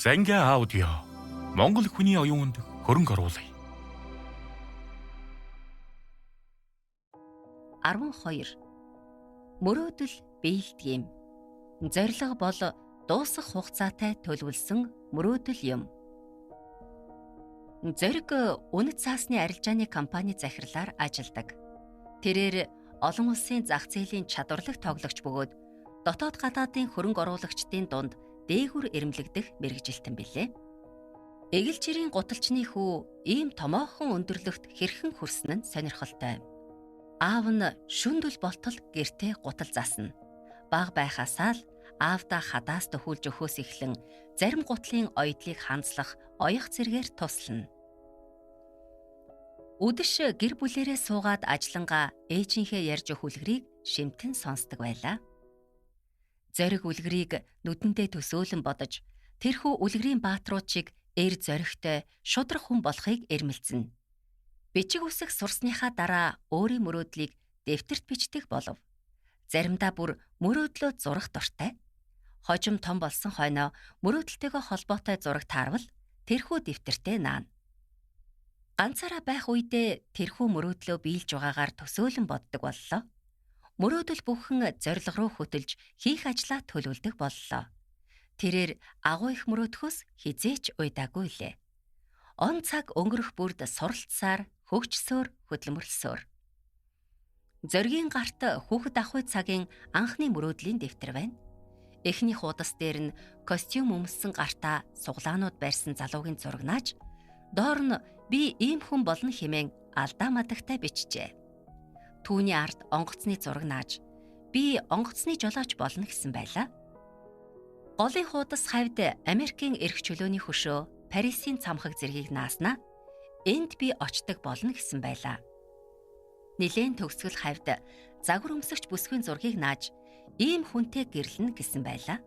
Занга аудио Монгол хүний оюунд хөрөнгө оруулъя. 12. Мөрөөдөл биелдэг юм. Зорилго бол дуусах хугацаатай төлөвлөсөн мөрөөдөл юм. Зориг үнэт цаасны арилжааны компани захирлаар ажилладаг. Тэрээр олон улсын зах зээлийн чадварлаг тоглогч бөгөөд дотоод гадаадын хөрөнгө оруулагчдын дунд дээгүр ирэмлэгдэх мэргэжилтэн билээ. Эгэл жирийн гуталчны хүү ийм томоохон өндөрлөгт хэрхэн хүрсэн нь сонирхолтой. Аав нь шүндэл болтол гэртээ гутал засна. Бага байхасаа л аавда хадаас төхүүлж өгөхөөс эхлэн зарим гутлын оёдлыг хандлах оёх зэргээр туслана. Үдэш гэр бүлээрээ суугаад ажиллангаа ээжийнхээ ярьж өгөх үлгэрийг шимтэн сонсдог байлаа. Зориг үлгэрийг нүдэндээ төсөөлөн бодож, тэрхүү үлгэрийн баатрууд шиг эр зоригтой, шудраг хүн болохыг эрмэлзэнэ. Бичиг үсэх сурсныхаа дараа өөрийн мөрөөдлийг дэвтэрт бичдэг болов. Заримдаа бүр мөрөөдлөө зурах дуртай. Хожим том болсон хойноо мөрөөдөлтөйгөө холбоотой зураг таарвал тэрхүү дэвтэртээ наана. Ганцаараа байх үедээ тэрхүү мөрөөдлөө биелж байгаагаар төсөөлөн боддог боллоо. Мөрөөдөл бүхэн зорилго руу хөтөлж хийх ажлаа төлөвлөдөг боллоо. Тэрээр агуу их мөрөөдөхөөс хизээч уйдаагүй лээ. Он цаг өнгөрөх бүрд суралцсаар, хөгжсөөр, хөдөлмөрлсөөр. Зоригийн гарт хүүхэд ахуй цагийн анхны мөрөөдлийн дэвтэр байна. Эхний хуудас дээр нь костюм өмссөн гартаа суглаанууд барьсан залуугийн зураг нааж, доор нь би ийм хүн болно хэмээн алдаа мадагтай бичжээ. Түүний ард онгоцны зураг нааж, би онгоцны жолооч болно гэсэн байлаа. Голын хуудас хавьд Америкийн эрх чөлөөний хөшөө Парисын цамхаг зэргийг нааснаа, энд би очдог болно гэсэн байлаа. Нилээн төгсгөл хавьд загвар өмсөгч бүсгүй зургийг нааж, ийм хүнтэй гэрлэнэ гэсэн байлаа.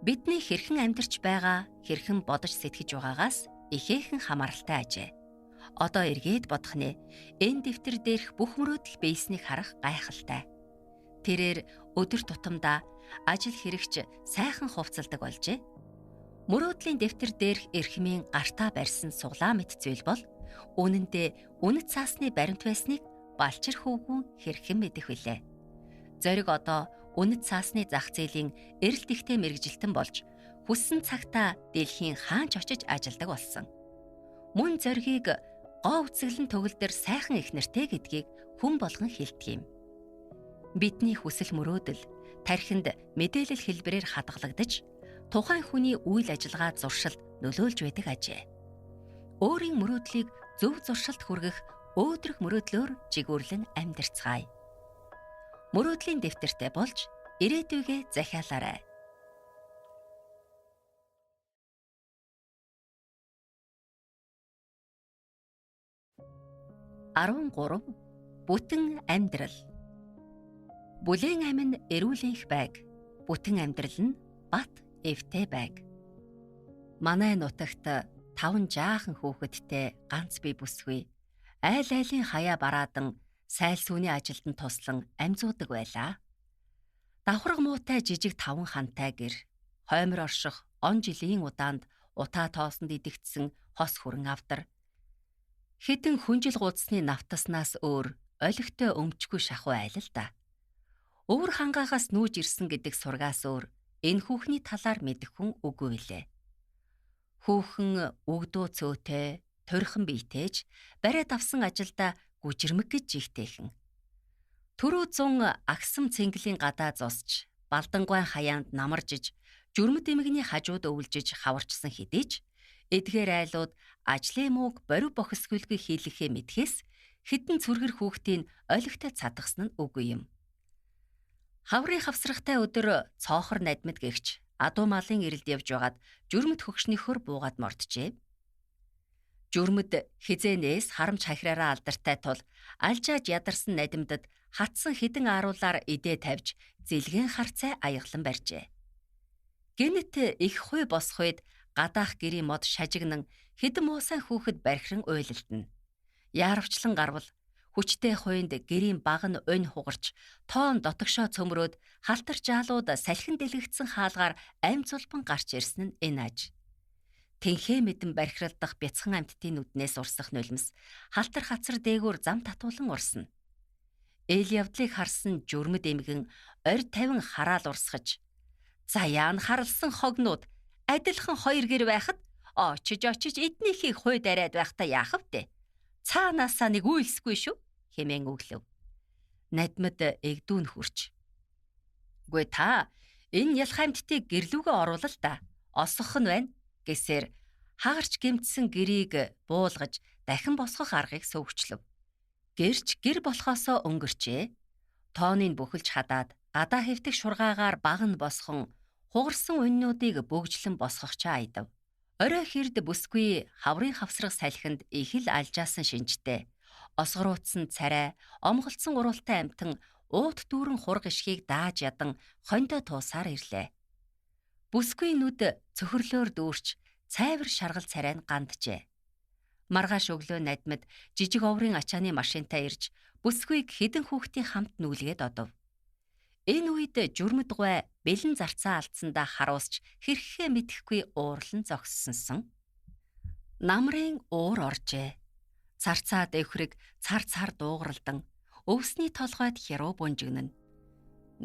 Бидний хэрхэн амьдарч байгаа, хэрхэн бодож сэтгэж байгаагаас ихээхэн хамааралтай ажээ. Одоо эргээд бодох нэ, энэ дэвтэр дээрх бүх мөрөөдөл биеснийг харах гайхалтай. Тэрээр өдөр тутамдаа ажил хэрэгч сайхан хувцалдаг болжээ. Мөрөөдлийн дэвтэр дээрх эрхмийн гартаа барьсан суглаа мэт зүйл бол үнэндээ үнэт цаасны баримт байсныг балчир хөвгүн хэрхэн мэдэх вүлээ. Зориг одоо үнэт цаасны зах зээлийн эрэлт ихтэй мэргэжилтэн болж хүссэн цагтаа дэлхийн хаанч очиж ажилдаг болсон. Мөн зоригийг гоо үцэглэн төгөлдөр сайхан их нэртэй гэдгийг хүн болгон хэлдэг юм. Бидний хүсэл мөрөөдөл тархинд мэдээлэл хэлбэрээр хадгалагдаж, тухайн хүний үйл ажиллагаа зуршилд нөлөөлж байдаг ажээ. Өөрийн мөрөөдлийг зөв зуршилд хүргэх өөдрөг мөрөөдлөөр жигүүрлэн амьдарцгаая. Мөрөөдлийн дэвтэртэй болж ирээдүйгээ захиалаарай. 13. Бүтэн амьдрал. Бүлээн амин эрүүлэнх байг. Бүтэн амьдрал нь бат эвтэй байг. Манай нутагт 5 жаахан хүүхэдтэй ганц бие бүсгүй айл-айлын хаяа бараадан сайл сүүний ажилд нь туслан амьзуудаг байлаа. Давхарга муутай жижиг 5 хантай гэр, хоймор орших он жилийн удаанд утаа тоосонд идэгдсэн хос хүрэн авдар, хэдэн хүнжил гудсны навтаснаас өөр олигтой өмчгүй шахуу айл л да. Өвөр хангаагаас нүүж ирсэн гэдэг сургаас өөр энэ хүүхний талаар мэдэх хүн үгүй билээ. Хүүхэн өгдөө цөөтэй, турхан биетэйж, бариад авсан ажилдаа гүжирмэг гэж жигтэйхэн. Төрөө зун агсам цэнгэлийн гадаа зусч, балдангуайн хаяанд намаржиж, жүрмэд эмэгний хажууд өвлжиж хаварчсан хэдий ч эдгээр айлууд ажлын мууг борив бохисгүйгүй хийлгэхээ мэдхээс хэдэн цүргэр хүүхдийн олигтой цадгасан нь үгүй юм. Хаврын хавсрахтай өдөр цоохор надмид гэгч адуу малын ирэлд явж байгаад жүрмэд хөгшнөхөр буугаад морджээ. Жүрмэд хизээнээс харамч хахираараа алдартай тул альжааж ядарсан надимдад хатсан хідэн ааруулаар идээ тавьж зэлгэн харцай аяглан барьжээ. Гэнэт их хуй босх үед гадаах гэрийн мод шажигнан хэдэн муусан хүүхэд бархиран уйлалдана. Яарвчлан гарвал хүчтэй хуйнд гэрийн баг нь унь хугарч, тоон дотогшоо цөмрөөд халтар жаалууд салхин дэлгэгдсэн хаалгаар амь зулбан гарч ирсэн нь энэ аж. Тэнхээ мэдэн бархиралдах бяцхан амьтдын нүднээс урсах нулимс халтар хацар дээгүүр зам татуулан урсна. Эл явдлыг харсан журмд эмгэн орь тавин хараал урсгаж, "За яан харлсан хогнууд адилхан хоёр гэр байхад очиж эднийхийг хойд арайд байхдаа яах вэ? Цаанаасаа нэг үйлсгүй шүү" хэмээн өглөв. Надмад эгдүүн хурч, "Гүй та энэ ялх амьтдыг гэрлүүгээ оруулаа л да. Осгох нь байна" гэсээр хагарч гэмтсэн гэрийг буулгаж дахин босгох аргыг сөвгчлөв. Гэрч гэр болохоосоо өнгөрчээ. Тооныг бүхэлж хадаад гадаа хэвтэх шургаагаар баг нь босхон хугарсан үннүүдийг бөгжлөн босгохчаа айдав. Орой хэрд бүсгүй хаврын хавсрах салхинд их л алжаасан шинжтэй. Осгоруутсан царай, омголцсон уралтай амтан уут дүүрэн хург ишгийг дааж ядан хондоо туусаар ирлээ. Бүсгүй нүд цөхрлөөр дүүрч цайвар шаргал царай нь ганджээ. Маргааш өглөө надмад жижиг оврын ачааны машинтай ирж бүсгүйг хэдэн хүүхдийн хамт нүүлгээд одов. Энэ үед журмд гуй бэлэн зарцаа алдсандаа харуусч хэрхээ мэдэхгүй уурлан зогссонсон. Намрын уур оржээ. Царцаа дэвхрэг цар дуугаралдан өвсний толгойд хяруу бунжигнэн.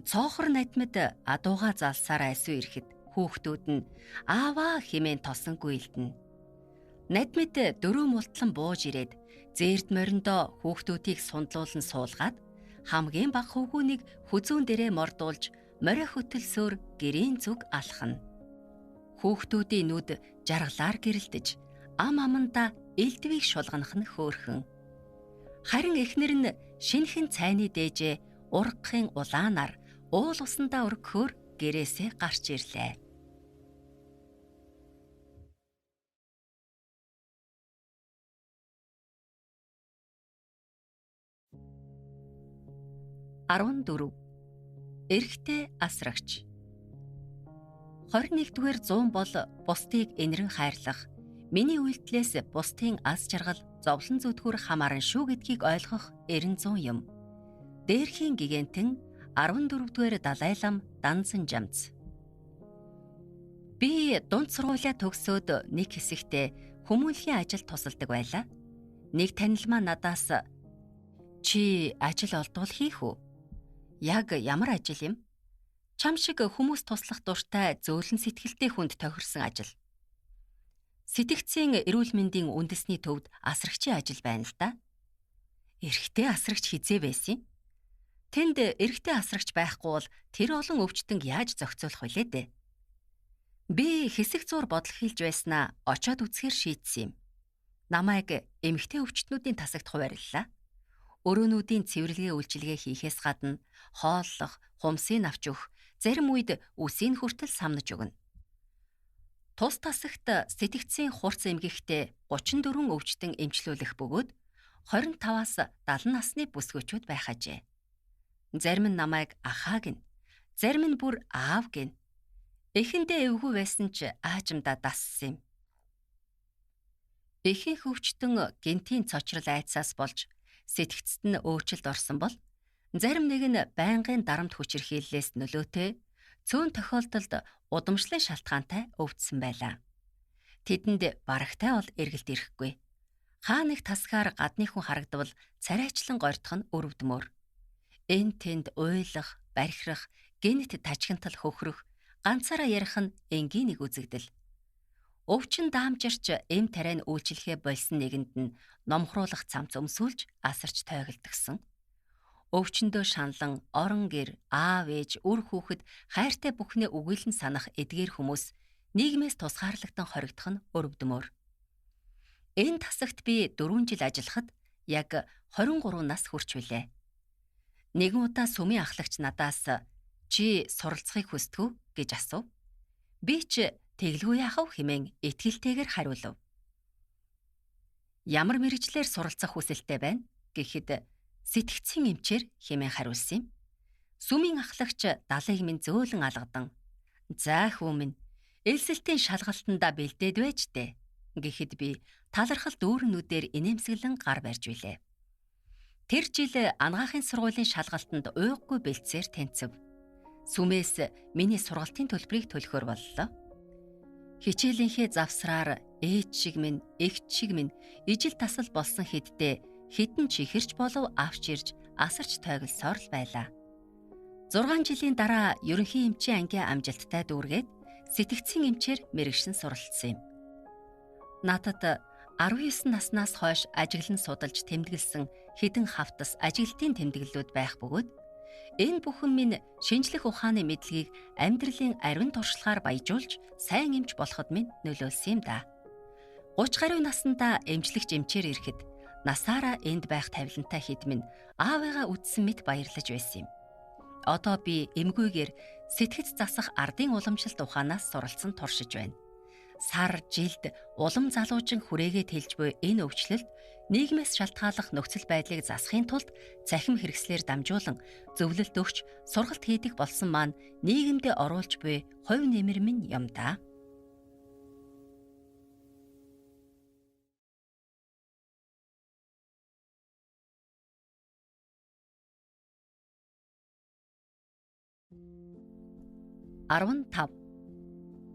Цоохор надмад адууга залсаар айсуу ирэхэд хүүхдүүд нь "Ааваа" хэмээн тосонгүй илдэнэ. Надмад дөрөв мултлан бууж ирээд зээрд мориндоо хүүхдүүдийг сундлуулан суулгаад хамгийн бага хөвгүүнийг хүзүүн дээрээ мордуулж морио хөтөлсөөр гэрийн зүг алхана. Хүүхдүүдийн нүд жаргалаар гэрэлтэж ам амандаа элдвийг шулганах нь хөөрхөн. Харин эхнэр нь шинхэн цайны дээжээ ургахын улаанаар уул усандаа өргөхөөр гэрээсээ гарч ирлээ. Эрэгтэй асрагч. 21-р зуун бол бусдыг энэрэн хайрлах, миний үйлдэлээс бусдын аз жаргал зовлон зүтгүүр хамааран шүү гэдгийг ойлгох 90 юм. Дээрхийн гигантэн 14-р Далай лам Данзан жамц. Би дунд сургуулиа төгсөөд нэг хэсэгтээ хүмүүнлэгийн ажил тусалдаг байлаа. Нэг танил маань надаас "Чи ажил олдвол хийх үү?" "Яг ямар ажил юм?" "Чам шиг хүмүүс туслах дуртай зөөлөн сэтгэлтэй хүнд тохирсон ажил. Сэтгцийн эрүүл мэндийн үндэсний төвд асрагчийн ажил байна л да." "Эрэгтэй асрагч хизээ байсан юм?" "Тэнд эрэгтэй асрагч байхгүй бол тэр олон өвчтөнг яаж зохицуулах вүлээ дээ?" Би хэсэг зур бодол хийлж байснаа очоод үзэхээр шийдсэн юм. Намайг эмэгтэй өвчтнүүдийн тасагт хуваарлаа. Өрөөнүүдийн цэвэрлэгээ үйлчилгээ хийхээс гадна хооллох, хумсыг авч өгөх, зарим үед үсийг хүртэл самнаж өгнө. Тус тасагт сэтгцийн хурц эмгэгтэй 34 өвчтөн эмчлүүлэх бөгөөд 25-аас 70 насны бүсгүйчүүд байх ажээ. Зарим нь намайг ахаа гин, зарим нь бүр аав гин. Эхэндээ эвгүй байсан ч аажимдаа дассан юм. Ихэнх өвчтөн гинтийн цочрол айцаас болж сэтгцэд нь өөрчлөлт орсон бол зарим нэг нь байнгын дарамт хүчирхийллээс нөлөөтэй цөөн тохиолдолд удамшлын шалтгаантай өвдсөн байлаа. Тэдэнд барагтай бол эргэлт ирэхгүй. Хаа нэг тасгаар гадны хүн харагдвал царайчлан гортох нь өрөвдмөр. Энд тэнд уйлах, бархирах, гинт тажигнтал хөхрөх, ганцаараа ярих нь энгийн нэг үзэгдэл. Өвчин даамжирч эм тариа нь үйлчлэхээ болсон нэгэнд нь номхруулах цамц өмсүүлж асарч тойголдгсон. Өвчнөдөө шаналн, орон гэр, аав ээж, үр хүүхэд хайртай бүхнээ үгүйлэн санах эдгээр хүмүүс нийгмээс тусгаарлагдсан хоригдох нь өрөвдмөр. Энэ тасагт би 4 жил ажиллахад яг 23 нас хүрч билээ. Нэгэн удаа сүмийн ахлагч надаас "Чи суралцахыг хүсдэг үү?" гэж асуув. Би ч "Тэглгүй яахав" хэмээн итгэлтэйгээр хариулав. "Ямар мэргэжлэр суралцах хүсэлтэй байна?" гэхэд "Сэтгцийн эмчээр" хэмээн хариулсан юм. Сүмийн ахлагч далайг минь зөөлөн алгадан "За хүү минь, элсэлтийн шалгалтандаа бэлдээд байж дээ" гэхэд би талархал дүүрнүүдээр инээмсэглэн гар барьж билээ. Тэр жил анагаахын сургуулийн шалгалтанд уйггүй бэлтсээр тэнцэв. Сүмээс миний сургалтын төлбөрийг төлөхөр боллоо. Хичээлийнхээ завсраар ээж шиг минь, эгч шиг минь ижил тасал болсон хэддээ хідэн ч ихэрч болов авч ирж асарч тойголсоор л байлаа. 6 жилийн дараа ерөнхий эмчийн ангийн амжилттай дүүргээд сэтгцийн эмчээр мэргэшин суралцсан юм. Надад 19 наснаас хойш ажиглан судалж тэмдэглэсэн хэдэн хавтас ажиглалтын тэмдэглэлүүд байх бөгөөд энэ бүхэн минь шинжлэх ухааны мэдлэгийг амьдралын ариун туршлагаар баяжуулж сайн эмч болоход минь нөлөөлсөн юм да. 30 гаруй наснда эмчлэгч эмчээр ирэхэд насаараа энд байх тавилантай хэд минь аавыгаа үдсэн мэт баярлаж байсан юм. Одоо би эмгүйгээр сэтгэц засах ардын уламжлалт ухаанаас суралцсан туршиж байна. Сар жилд улам залуужин хүрээгээ тэлж буй энэ өвчлөлт нийгмээс шалтгааллах нөхцөл байдлыг засахын тулд цахим хэрэгслээр дамжуулан зөвлөлт өгч сургалт хийдэг болсон маань нийгэмдээ оруулж буй хувь нэмэр минь юм да.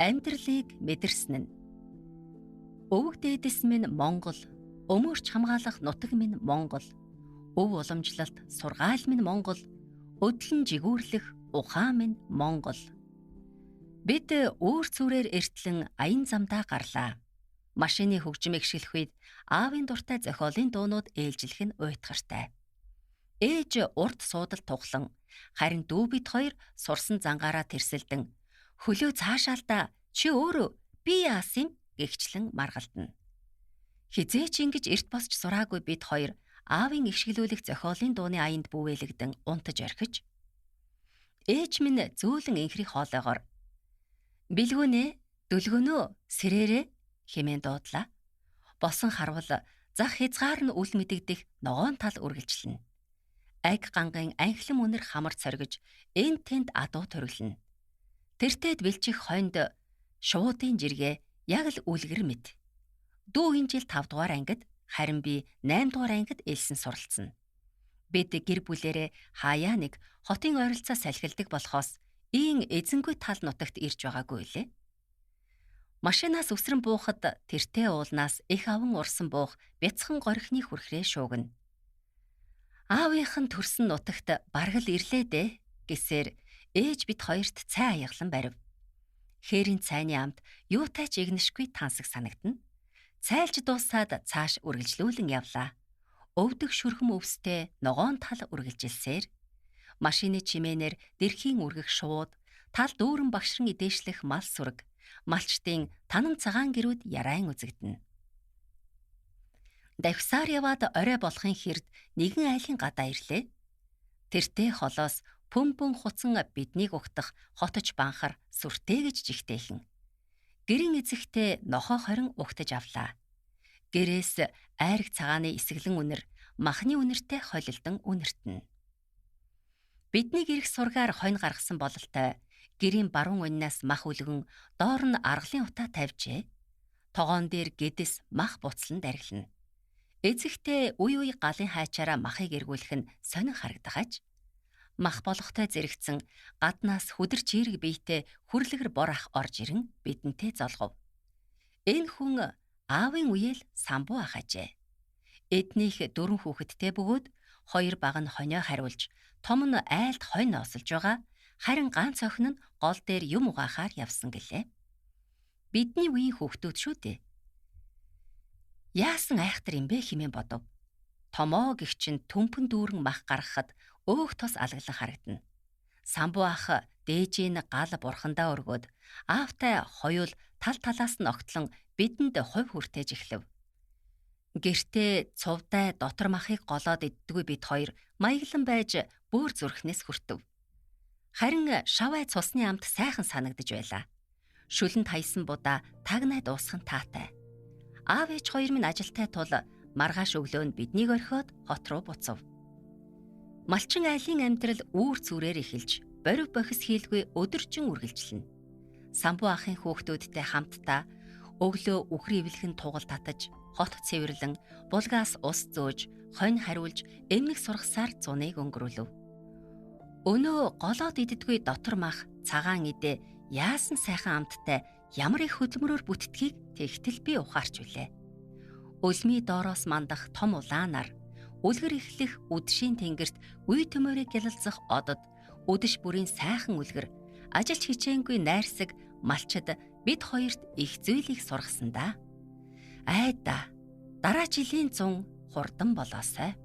Амьдралыг мэдэрсэн нь. Өвөг дээдэс минь Монгол, өмөрч хамгаалах нутаг минь Монгол, өв уламжлалт сургаал минь Монгол, өдлөн жигүүрлэх ухаан минь Монгол. Бид өөр цүрээр эртлэн аян замдаа гарлаа. Машины хөгжим ихшгэлэх үед аавын дуртай зохиолын дуунууд ээлжлэх нь уйтгартай. Ээж урд суудал туглан, харин дүү бид хоёр сурсан зангаараа тэрсэлдэн хөлөө цаашаалда чи өөрөө би яасан гэгчлэн маргалдана. Хизээч ингэж эрт босч сураагүй бид хоёр аавын ишгэлүүлэх зохиолын дууны аянд бүвэлэгдэн унтаж орхиж ээж минь зөөлөн инхри хоолойгоор билгүүнэ дөлгөнөө сэрээрээ хэмээн дуудлаа. Босон харвал зах хязгаар нь үл мэдэгдэх ногоон тал үргэлжлэнэ. Аг гангын анхлан үнэр хамар цоргиж энд тэнд адуу төрөлнө. Тэртээд бэлчих хойнд шуудын жиргээ яг л үлгэр мэд. Дүү энэ жил 5 дугаар ангид, харин би 8 дугаар ангид элсэн суралцсан. Бид гэр бүлэрээ хаяа нэг хотын ойролцоо салхилдаг болохоос ийн эзэнгүй тал нутагт ирж байгаагүй лээ. Машинаас үсрэн буухад тэртээ уулнаас их аван урсан буух бяцхан горхины хүрхрээ шуугна. Аавынхан төрсөн нутагт бараг л ирлээ дээ гэсээр ээж бид хоёрт цай аяглан барив. Хээрийн цайны амт юутай ч игнэшгүй тансаг санагдана. Цайлж дуусаад цааш үргэлжлүүлэн явлаа. Өвдөг шүрхэм өвстэй ногоон тал үргэлжилсээр машины чимээнээр дэрхийн үргэх шууд, тал дүүрэн багшран идээшлэх мал сүрэг, малчдын танан цагаан гэрүүд яраан үзэгдэнэ. Давхисаар яваад орой болохын хэрд нэгэн айлын гадаа ирлээ. Тэртээ холоос пүмпүн хуцан биднийг угтах хотож банхар сүртэй гэж жигтэйхэн. Гэрийн эзэгтээ нохоо хорин угтаж авлаа. Гэрээс айраг цагааны эсгэлэн үнэр, махны үнэртэй холилдон үнэртэнэ. Бидний гэрх сургаар хонь гаргасан бололтой гэрийн баруун үннээс мах үлгэн доор нь аргалын утаа тавьжээ. Тогоон дээр гэдэс мах буцлан дарглана. Эзэгтээ үе галын хайчаараа махыг эргүүлэх нь сонин харагдахаж мах болохтой зэрэгцэн гаднаас хүдэрч эерэг биетэй хүрлэгэр бор ах орж ирэн бидэнтэй золгов. Энэ хүн аавын үеэл самбуу ах ажээ. Эднийх 4 хүүхэдтэй бөгөөд 2 баг нь хонио хариулж, том нь айлд хонь осолж байгаа, харин ганц охин нь гол дээр юм угаахаар явсан гэлээ. Бидний үеийн хүүхдүүд шүү дээ. Яасан айхтар юм бэ хэмээн бодов. Томоо гихчин төмпөн дүүрэн мах гаргахад өөх тус алгалан харагдана. Самбуу ах дээжийн гал бурхандаа өргөөд аавтай хоёул тал талаас нь огтлон бидэнд хувь хүртээж эхлэв. Гэртээ цувдай дотор махыг голоод иддэггүй бид хоёр маяглан байж бөөр зүрхнээс хүртэв. Харин шавай цусны амт сайхан санагдж байлаа. Шүлэнд хайсан будаа тагнай дуусхан таатай. Аав ээж хоёр минь ажилтай тул маргааш өглөө нь биднийг орхиод хот руу буцав. Малчин айлын амьдрал үүр цүрээр эхэлж, борив бохис хийлгүй өдөржин үргэлжлэнэ. Самбуу ахын хүүхдүүдтэй хамтдаа өглөө үхрийн ивлхэн тугал татаж, хот цэвэрлэн, булгаас ус зөөж, хонь хариулж, эмнэг сургасаар зуныг өнгөрүүлв. Өнөө голоод иддэггүй дотор мах, цагаан идэ яасан сайхан амттай ямар их хөдөлмөрөөр бүтдгийг тэгтэл би ухаарч үлээ. Өлмий доороос мандах том улаанаар үлгэр эхлэх үдшийн тэнгэрт үе төмөөрөө гялалзах одод үдэш бүрийн сайхан үлгэр ажилч хичээнгүй найрсаг малчид бид хоёрт их зүйлийг сургасандаа. Айда дараа жилийн 100 хурдан болоосай.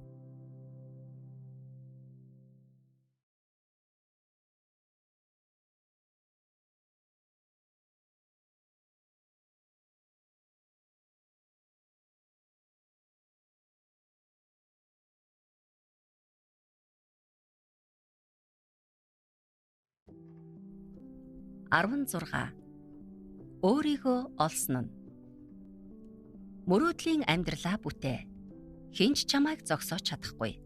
Арван 6. Өөрийгөө олсон нь. Мөрөөдлийн амьдралаа бүтээ. Хинч чамайг зогсоож чадахгүй.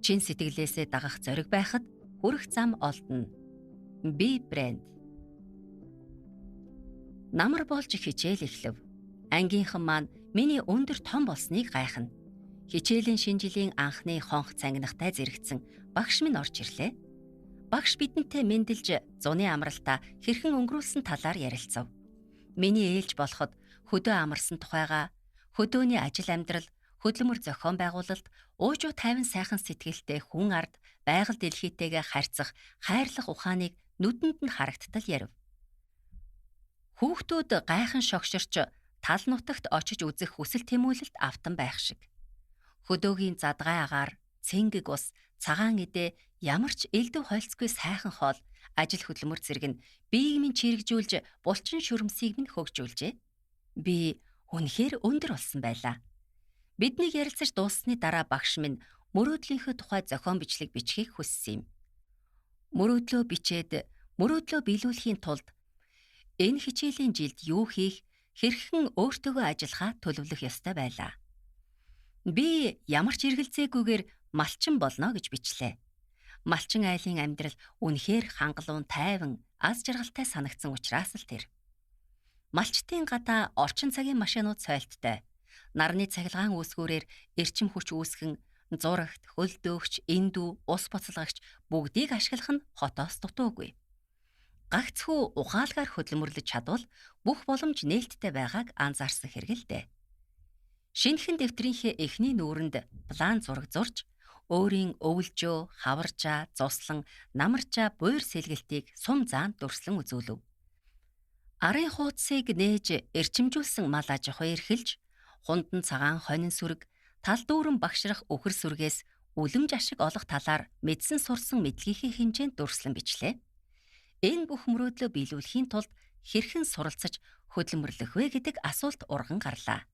Чин сэтгэлээсээ дагах зориг байхад хүрэх зам олдно. Би Брэнд. Намар болж хичээл эхлэв. Ангийнхан маань миний өндөр том болсныг гайхна. Хичээлийн шинэ жилийн анхны хонх цангинахтай зэрэгцэн багш минь орж ирлээ. Багш бидэнтэй мэндэлж зуны амралтаа хэрхэн өнгөрүүлсэн талаар ярилцав. Миний ээлж болоход хөдөө амарсан тухайгаа, хөдөөний ажил амьдрал, хөдөлмөр зохион байгуулалт, уужуу тайван сайхан сэтгэлтэй хүн ард, байгаль дэлхийтэйгээ харьцах хайрлах ухааныг нүдэнд нь харагдтал ярив. Хүүхдүүд гайхан шогширч тал нутагт очиж үзэх хүсэл тэмүүлэлт автан байх шиг. Хөдөөгийн задгай агаар, цэнгэг ус, цагаан эдээ ямар ч элдв хойлцгүй сайхан хоол, ажил хөдөлмөр зэрэг нь биеийг минь чирэгжүүлж булчин шүрмсийг минь хөгжүүлжээ. Би үнэхээр өндөр болсон байлаа. Биднийг ярилцаж дууссаны дараа багш минь мөрөөдлийнхөө тухай зохион бичлэг бичгийг хүссэн юм. Мөрөөдлөө бичээд мөрөөдлөө биелүүлэхийн тулд энэ хичээлийн жилд юу хийх, хэрхэн өөртөөгөө ажиллахаа төлөвлөх ёстой байлаа. Би ямар ч эргэлзээгүйгээр малчин болно гэж бичлээ. Малчин айлын амьдрал үнэхээр хангалуун тайван, аз жаргалтай санагдсан учраас л тэр. Малчтын гадаа орчин цагийн машинууд сойлттой. Нарны цахилгаан үүсгүүрээр эрчим хүч үүсгэн, зурагт, хөлдөөгч, эндүү, ус буцалгагч бүгдийг ашиглах нь хотоос дутуугүй. Гагцхүү ухаалгаар хөдөлмөрлөж чадвал бүх боломж нээлттэй байгааг анзаарсан хэрэг л дээ. Шинэхэн дэвтрийнхээ эхний нүүрэнд план зураг зурж, өөрийн өвөлжөө, хаваржаа, зуслан, намарчаа буур сэлгэлтийг сум заанд дүрслэн үзүүлв. Арын хуудсыг нээж эрчимжүүлсэн мал аж ахуй эрхэлж, хундан цагаан хонин сүрэг, тал дүүрэн багшрах өхөр сүргээс үлэмж ашиг олох талаар мэдсэн сурсан мэдлэгийнхээ хэмжээнд дүрслэн бичлээ. Энэ бүх мөрөөдлөө биелүүлэхийн тулд хэрхэн суралцаж хөдөлмөрлөх вэ гэдэг асуулт урган гарлаа.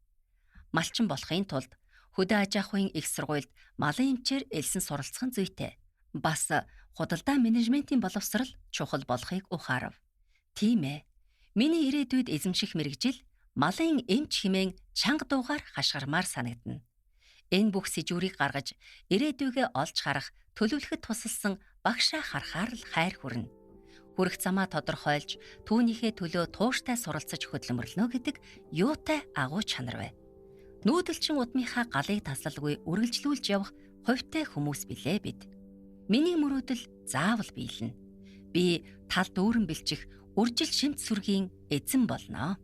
Малчин болохын тулд хөдөө аж ахуйн их сургуульд малын эмчээр элсэн суралцах нь зүйтэй. Бас худалдаа менежментийн боловсрал чухал болохыг ухаарав. Тийм ээ. Миний ирээдүйд эзэмших мэргэжил малын эмч хэмээн чанга дуугаар хашгирмаар санагдана. Энэ бүх сэжүүрийг гаргаж ирээдүйгээ олж харах, төлөвлөхөд тусалсан багшаа харахаар л хайр хүрнэ. Хүрэх замаа тодорхойлж, түүнийхээ төлөө тууштай суралцаж хөдөлмөрлөнө гэдэг юутай агуу чанар бай. Нүүдэлчин удмынхаа галыг таслалгүй үргэлжлүүлж явах хувьтай хүмүүс билээ бид. Миний мөрөөдөл заавал биелнэ. Би тал дүүрэн бэлчих үржил шимт сүргийн эзэн болно.